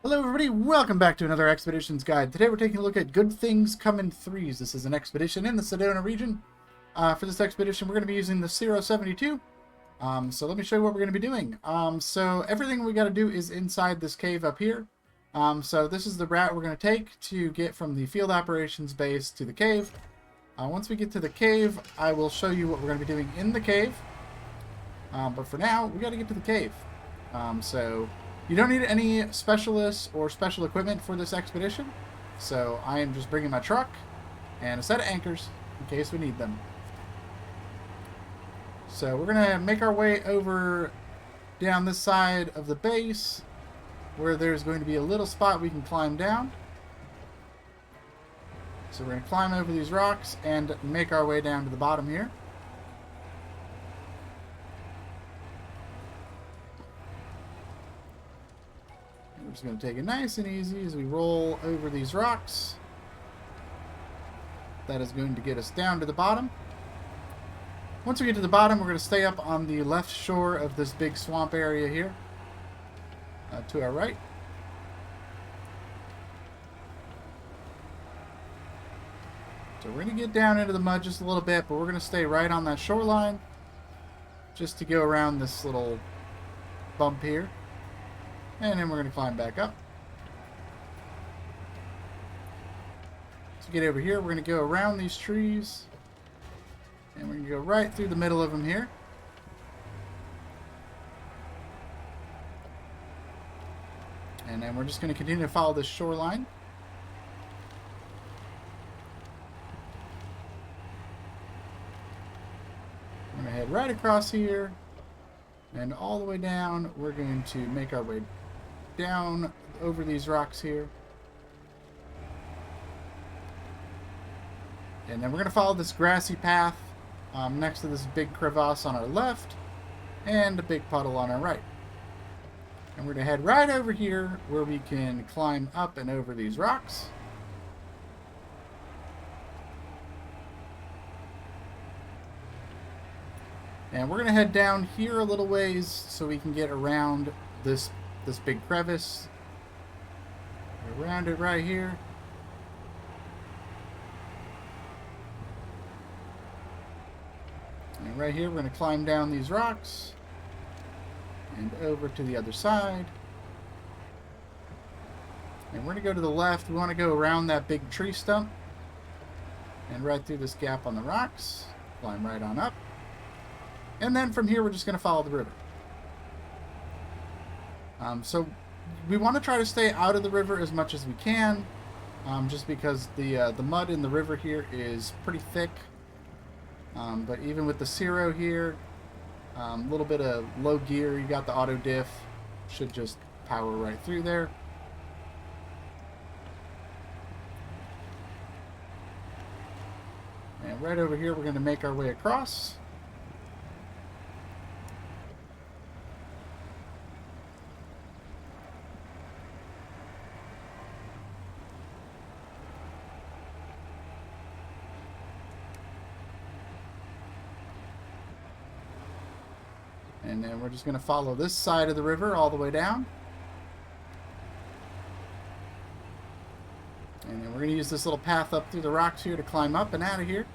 Hello everybody, welcome back to another Expeditions Guide. Today we're taking a look at Good Things Come in Threes. This is an expedition in the Sedona Region. For this expedition we're going to be using the 072. So let me show you what we're going to be doing. So everything we got to do is inside this cave up here. So this is the route we're going to take to get from the field operations base to the cave. Once we get to the cave, I will show you what we're going to be doing in the cave. But for now, we got to get to the cave. So you don't need any specialists or special equipment for this expedition. So I am just bringing my truck and a set of anchors in case we need them. So we're going to make our way over down this side of the base where there's going to be a little spot we can climb down. So we're going to climb over these rocks and make our way down to the bottom here. We're just going to take it nice and easy as we roll over these rocks. That is going to get us down to the bottom. Once we get to the bottom, we're going to stay up on the left shore of this big swamp area here. To our right. So we're going to get down into the mud just a little bit, but we're going to stay right on that shoreline just to go around this little bump here. And then we're going to climb back up. So get over here, we're going to go around these trees. And we're going to go right through the middle of them here. And then we're just going to continue to follow this shoreline. We're going to head right across here. And all the way down, we're going to make our way down over these rocks here. And then we're going to follow this grassy path next to this big crevasse on our left and a big puddle on our right. And we're going to head right over here where we can climb up and over these rocks. And we're going to head down here a little ways so we can get around this big crevice. Around it right here. And right here we're going to climb down these rocks and over to the other side. And we're going to go to the left. We want to go around that big tree stump and right through this gap on the rocks. Climb right on up. And then from here we're just going to follow the river. So we want to try to stay out of the river as much as we can, just because the mud in the river here is pretty thick. But even with the Zero here, a little bit of low gear, you got the auto diff, should just power right through there. And right over here we're going to make our way across. And then we're just going to follow this side of the river all the way down. And then we're going to use this little path up through the rocks here to climb up and out of here.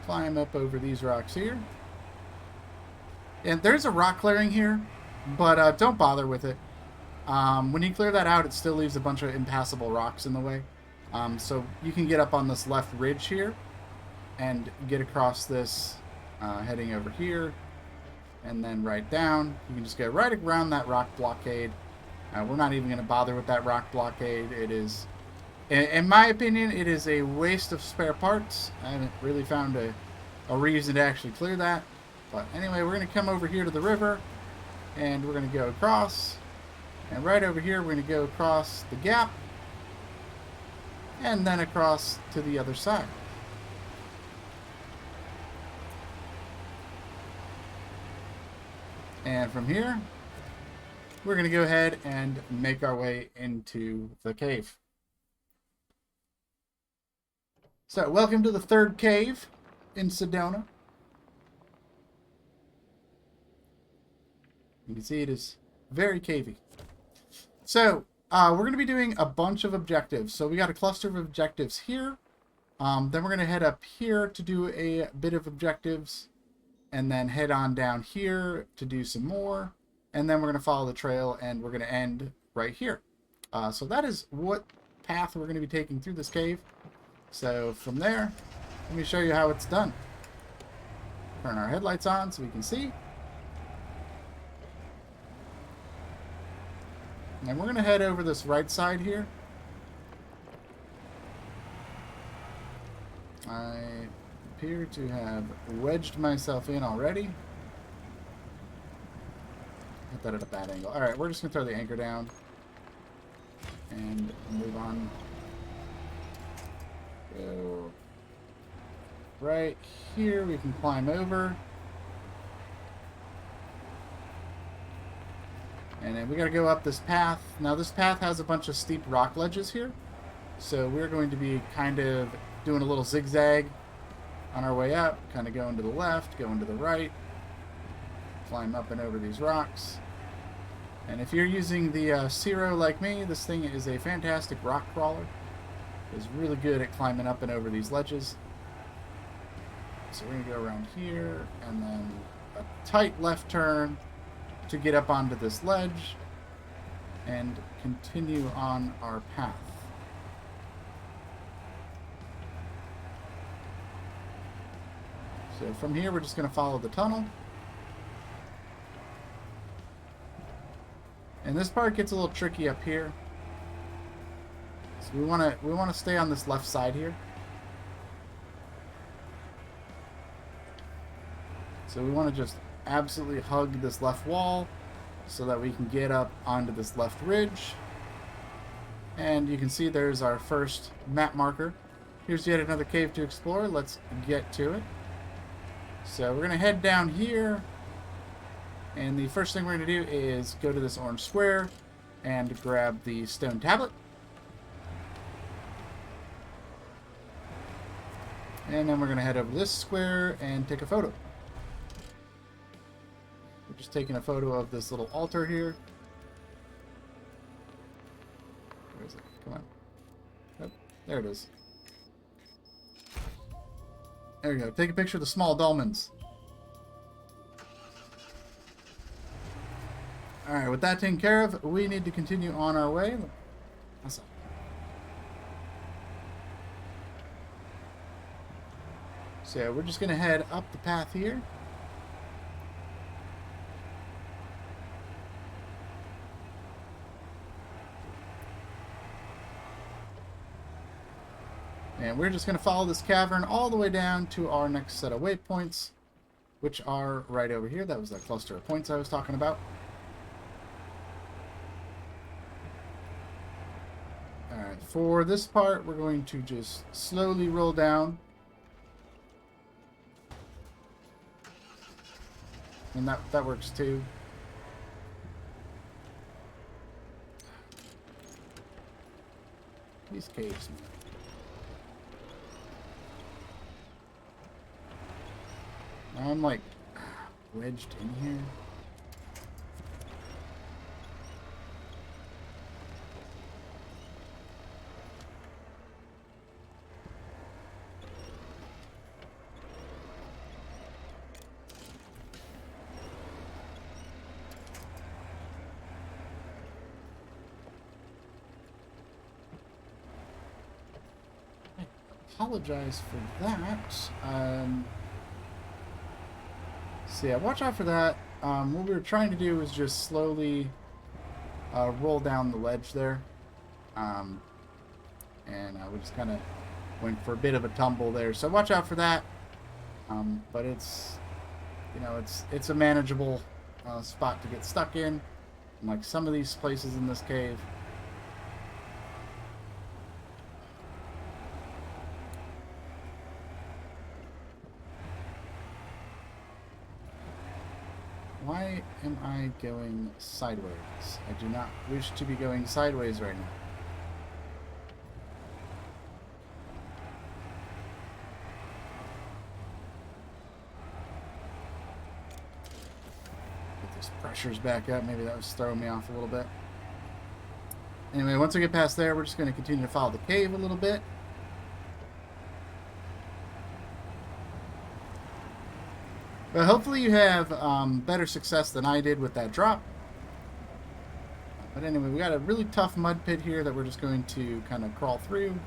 Climb up over these rocks here. And there's a rock clearing here, but don't bother with it. When you clear that out, it still leaves a bunch of impassable rocks in the way. So you can get up on this left ridge here and get across this heading over here and then right down. You can just go right around that rock blockade. We're not even going to bother with that rock blockade. It is, in my opinion, it is a waste of spare parts. I haven't really found a reason to actually clear that. But anyway, we're going to come over here to the river and we're going to go across. And right over here, we're going to go across the gap and then across to the other side. And from here, we're going to go ahead and make our way into the cave. So, welcome to the third cave in Sedona. You can see it is very cavey. So, we're going to be doing a bunch of objectives. So, we got a cluster of objectives here. Then we're going to head up here to do a bit of objectives. And then head on down here to do some more. And then we're going to follow the trail and we're going to end right here. So that is what path we're going to be taking through this cave. So from there, let me show you how it's done. Turn our headlights on so we can see. And we're going to head over this right side here. I appear to have wedged myself in already. Hit that at a bad angle. Alright, we're just going to throw the anchor down. And move on. Go right here. We can climb over. And then we got to go up this path. Now this path has a bunch of steep rock ledges here. So we're going to be kind of doing a little zigzag on our way up. Kind of going to the left, going to the right. Climb up and over these rocks. And if you're using the Zero like me, this thing is a fantastic rock crawler. It's really good at climbing up and over these ledges. So we're going to go around here and then a tight left turn to get up onto this ledge and continue on our path. So from here we're just going to follow the tunnel. And this part gets a little tricky up here. So we want to stay on this left side here. So we want to just absolutely hug this left wall so that we can get up onto this left ridge. And you can see there's our first map marker. Here's yet another cave to explore. Let's get to it. So we're going to head down here. And the first thing we're going to do is go to this orange square and grab the stone tablet. And then we're going to head over this square and take a photo. We're just taking a photo of this little altar here. Where is it? Come on. Oh, there it is. There we go. Take a picture of the small dolmens. Alright, with that taken care of, we need to continue on our way. That's all. So yeah, we're just going to head up the path here. And we're just going to follow this cavern all the way down to our next set of waypoints, which are right over here. That was that cluster of points I was talking about. Alright, for this part, we're going to just slowly roll down. And that works too. These caves, man. Now I'm like wedged in here. Apologize for that. So yeah, watch out for that. What we were trying to do was just slowly roll down the ledge there. And we just kind of went for a bit of a tumble there. So watch out for that. But it's, you know, it's a manageable spot to get stuck in. Like some of these places in this cave. Why am I going sideways? I do not wish to be going sideways right now. pressure's back up. Maybe that was throwing me off a little bit. Anyway, once we get past there, we're just going to continue to follow the cave a little bit. But hopefully you have better success than I did with that drop. But anyway, we got a really tough mud pit here that we're just going to kind of crawl through.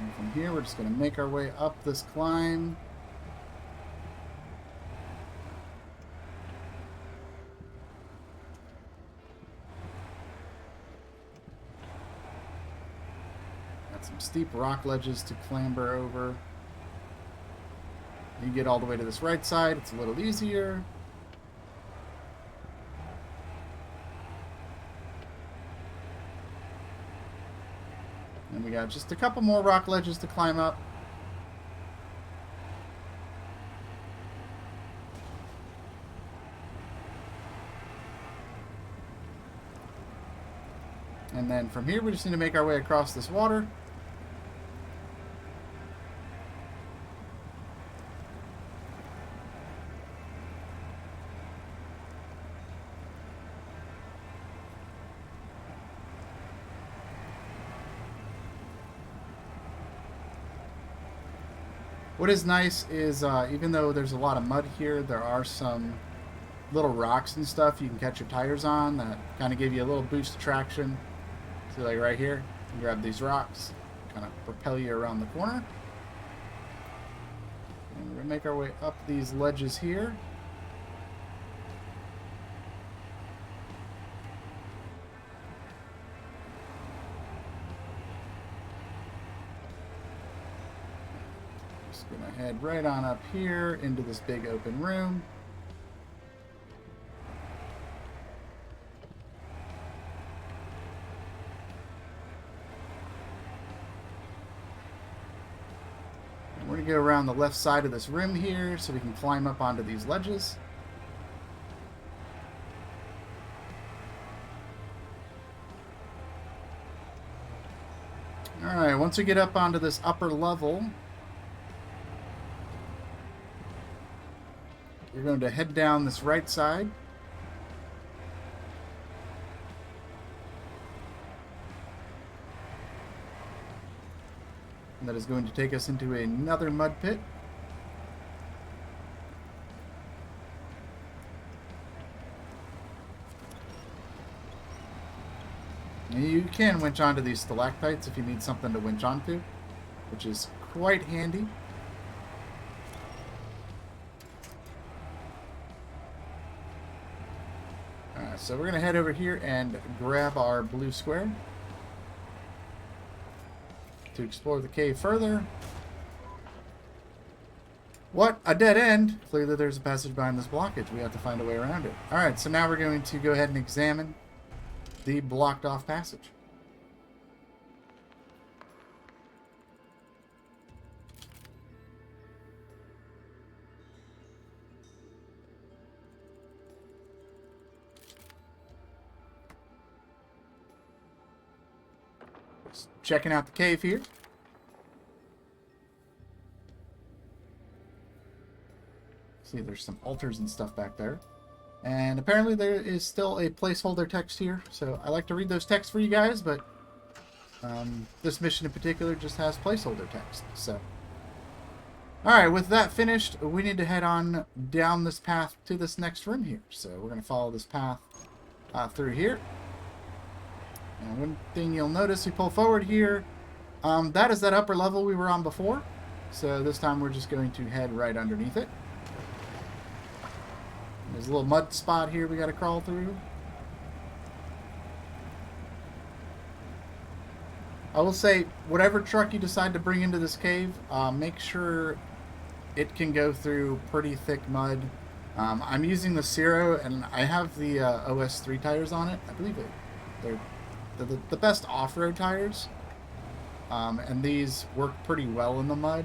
And from here, we're just going to make our way up this climb. Some steep rock ledges to clamber over. You get all the way to this right side, it's a little easier. And we got just a couple more rock ledges to climb up. And then from here, we just need to make our way across this water. What is nice is, even though there's a lot of mud here, there are some little rocks and stuff you can catch your tires on that kind of give you a little boost of traction. So like right here, you grab these rocks, kind of propel you around the corner. And we're going to make our way up these ledges here. Gonna head right on up here into this big open room. And we're gonna go around the left side of this room here so we can climb up onto these ledges. Alright, once we get up onto this upper level, we're going to head down this right side. And that is going to take us into another mud pit. And you can winch onto these stalactites if you need something to winch onto, which is quite handy. So we're going to head over here and grab our blue square to explore the cave further. What? A dead end? Clearly there's a passage behind this blockage. We have to find a way around it. Alright, so now we're going to go ahead and examine the blocked off passage. Checking out the cave here. See, there's some altars and stuff back there. And apparently there is still a placeholder text here. So I like to read those texts for you guys, but this mission in particular just has placeholder text. So, alright, with that finished, we need to head on down this path to this next room here. So we're going to follow this path through here. And one thing you'll notice, we pull forward here, that is that upper level we were on before. So this time we're just going to head right underneath it. There's a little mud spot here we got to crawl through. I will say, whatever truck you decide to bring into this cave, make sure it can go through pretty thick mud. I'm using the Zero, and I have the OS 3 tires on it. I believe they're the best off-road tires, and these work pretty well in the mud,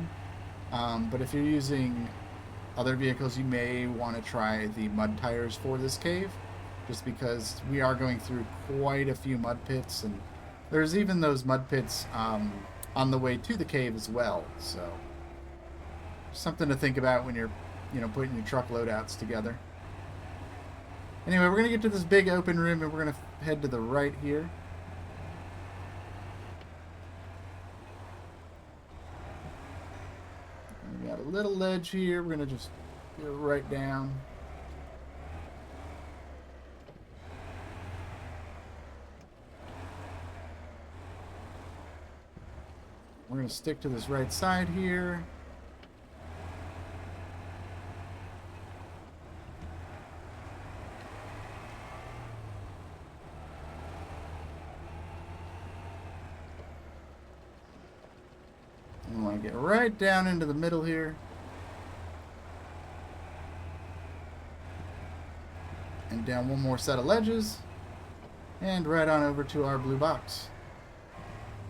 but if you're using other vehicles, you may want to try the mud tires for this cave, just because we are going through quite a few mud pits and There's even those mud pits on the way to the cave as well. So something to think about when you're, putting your truck loadouts together. Anyway, we're going to get to this big open room, and we're going to head to the right here. We got a little ledge here. We're going to just go right down. We're going to stick to this right side here. We want to get right down into the middle here. And down one more set of ledges. And right on over to our blue box.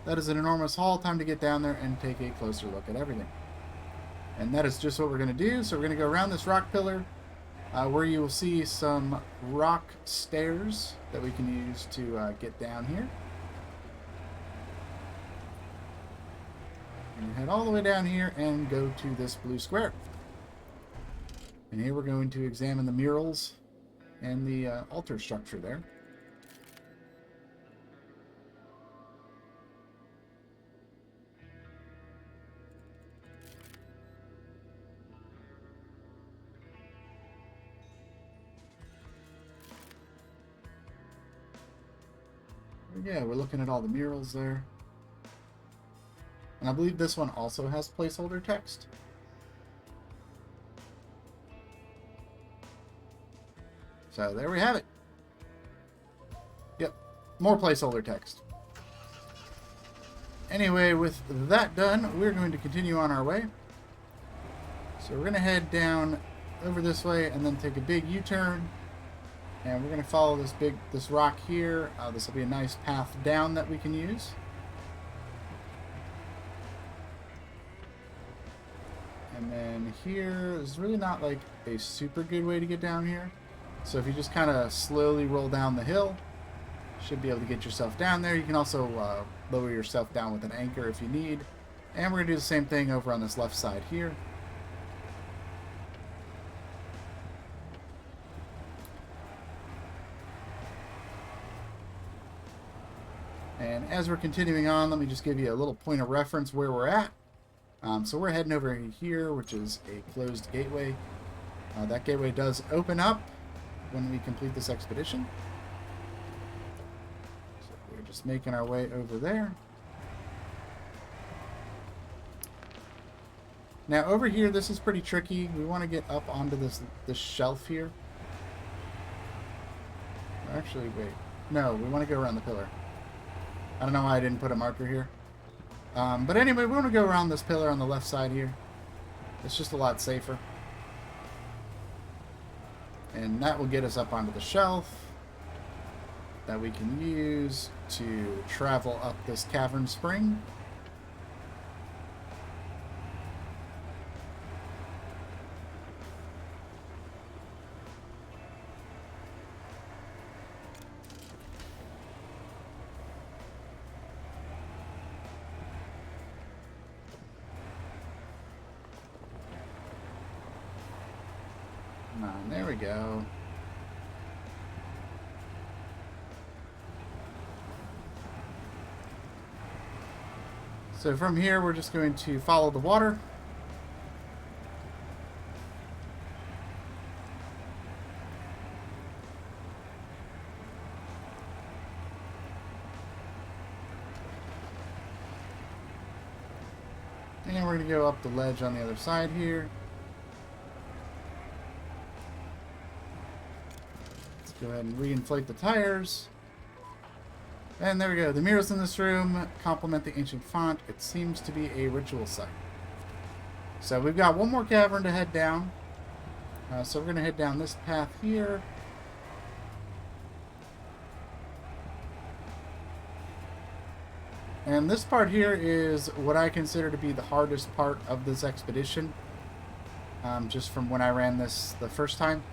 That is an enormous haul. Time to get down there and take a closer look at everything. And that is just what we're going to do. So we're going to go around this rock pillar where you will see some rock stairs that we can use to get down here. And head all the way down here and go to this blue square. And here we're going to examine the murals and the altar structure there. Yeah, we're looking at all the murals there. And I believe this one also has placeholder text. So there we have it. Yep, more placeholder text. Anyway, with that done, we're going to continue on our way. So we're going to head down over this way and then take a big U-turn. And we're going to follow this rock here. This will be a nice path down that we can use. And then here is really not like a super good way to get down here. So if you just kind of slowly roll down the hill, you should be able to get yourself down there. You can also lower yourself down with an anchor if you need. And we're going to do the same thing over on this left side here. And as we're continuing on, let me just give you a little point of reference where we're at. So we're heading over here, which is a closed gateway. That gateway does open up when we complete this expedition. So we're just making our way over there. Now over here, this is pretty tricky. We want to get up onto this shelf here. Actually, wait. No, we want to go around the pillar. I don't know why I didn't put a marker here. But anyway, we want to go around this pillar on the left side here. It's just a lot safer. And that will get us up onto the shelf that we can use to travel up this cavern spring. There we go. So from here, we're just going to follow the water. And we're going to go up the ledge on the other side here. Go ahead and reinflate the tires. And there we go. The murals in this room complement the ancient font. It seems to be a ritual site. So we've got one more cavern to head down. So we're going to head down this path here. And this part here is what I consider to be the hardest part of this expedition. Just from when I ran this the first time.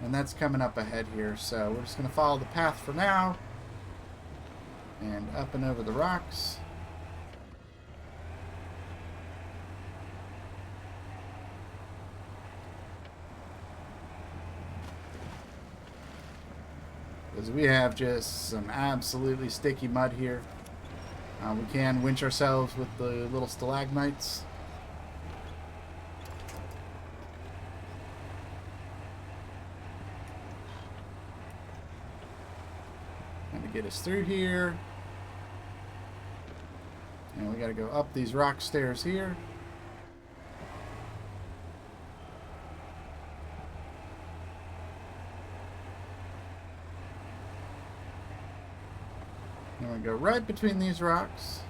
And that's coming up ahead here, so we're just going to follow the path for now. And up and over the rocks. Because we have just some absolutely sticky mud here. We can winch ourselves with the little stalagmites. Trying to get us through here. And we got to go up these rock stairs here. And we go right between these rocks.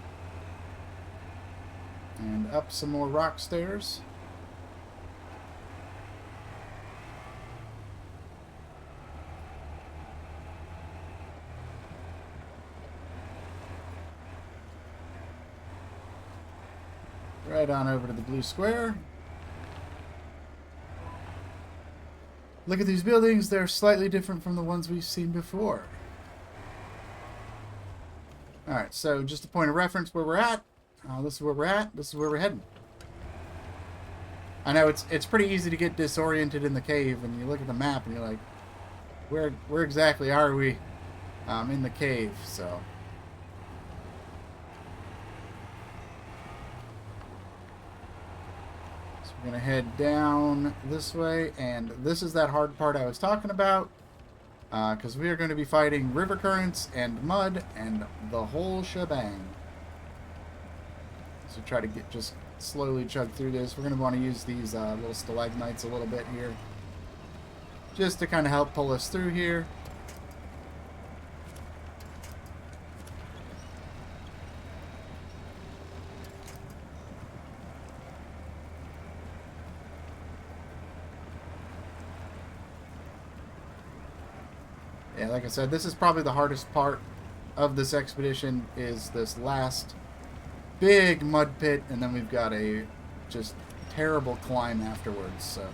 And up some more rock stairs. Right on over to the blue square. Look at these buildings. They're slightly different from the ones we've seen before. Alright, so just a point of reference where we're at. This is where we're at. This is where we're heading. I know it's pretty easy to get disoriented in the cave, and you look at the map and you're like, where exactly are we in the cave? So we're going to head down this way, and this is that hard part I was talking about, because we are going to be fighting river currents and mud and the whole shebang. So try to just slowly chug through this. We're going to want to use these little stalagmites a little bit here, just to kind of help pull us through here. Yeah, like I said, this is probably the hardest part of this expedition, is this last big mud pit, and then we've got a just terrible climb afterwards. So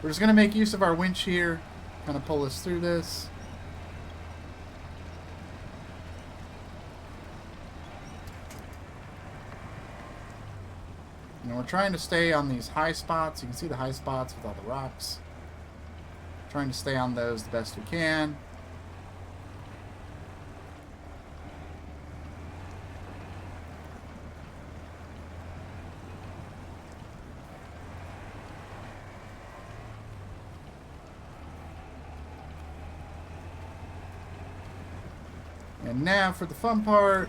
we're just going to make use of our winch here, kind of pull us through this. And we're trying to stay on these high spots. You can see the high spots with all the rocks. Trying to stay on those the best we can. And now for the fun part.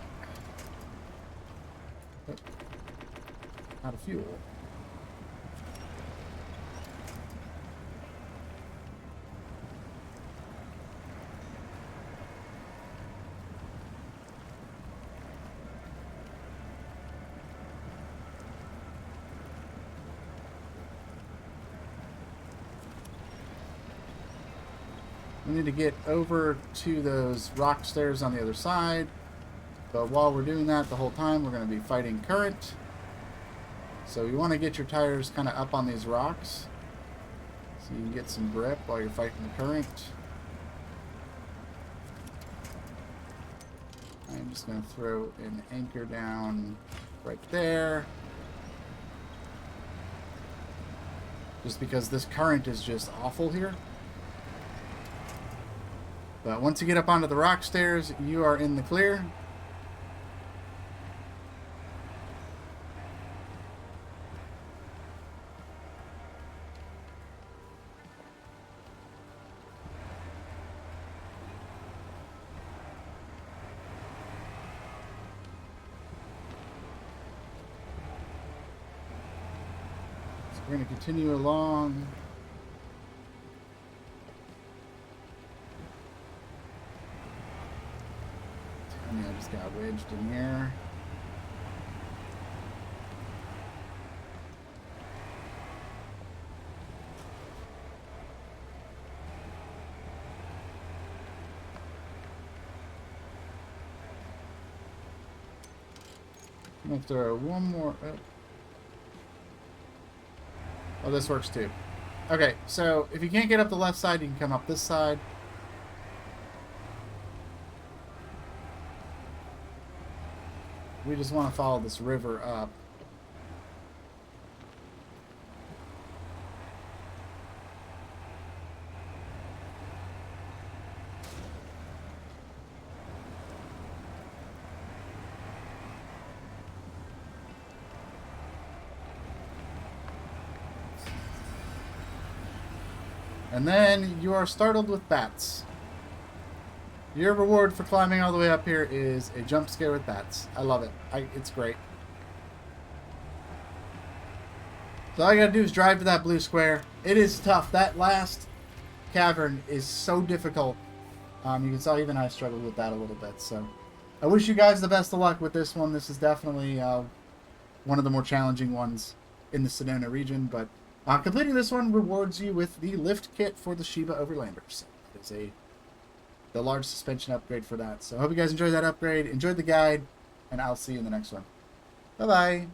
Oh, out of fuel. We need to get over to those rock stairs on the other side. But while we're doing that, the whole time we're going to be fighting current. So you want to get your tires kind of up on these rocks, so you can get some grip while you're fighting the current. I'm just going to throw an anchor down right there. Just because this current is just awful here. But once you get up onto the rock stairs, you are in the clear. So we're going to continue along. I just got wedged in here. I'm going to throw one more up. Oh, this works too. Okay, so if you can't get up the left side, you can come up this side. We just want to follow this river up. And then you are startled with bats. Your reward for climbing all the way up here is a jump scare with bats. I love it. It's great. So all you gotta do is drive to that blue square. It is tough. That last cavern is so difficult. You can tell even I struggled with that a little bit. So I wish you guys the best of luck with this one. This is definitely one of the more challenging ones in the Sedona region. But completing this one rewards you with the lift kit for the Shiba Overlanders. It's the large suspension upgrade for that. So I hope you guys enjoyed that upgrade, enjoyed the guide, and I'll see you in the next one. Bye-bye.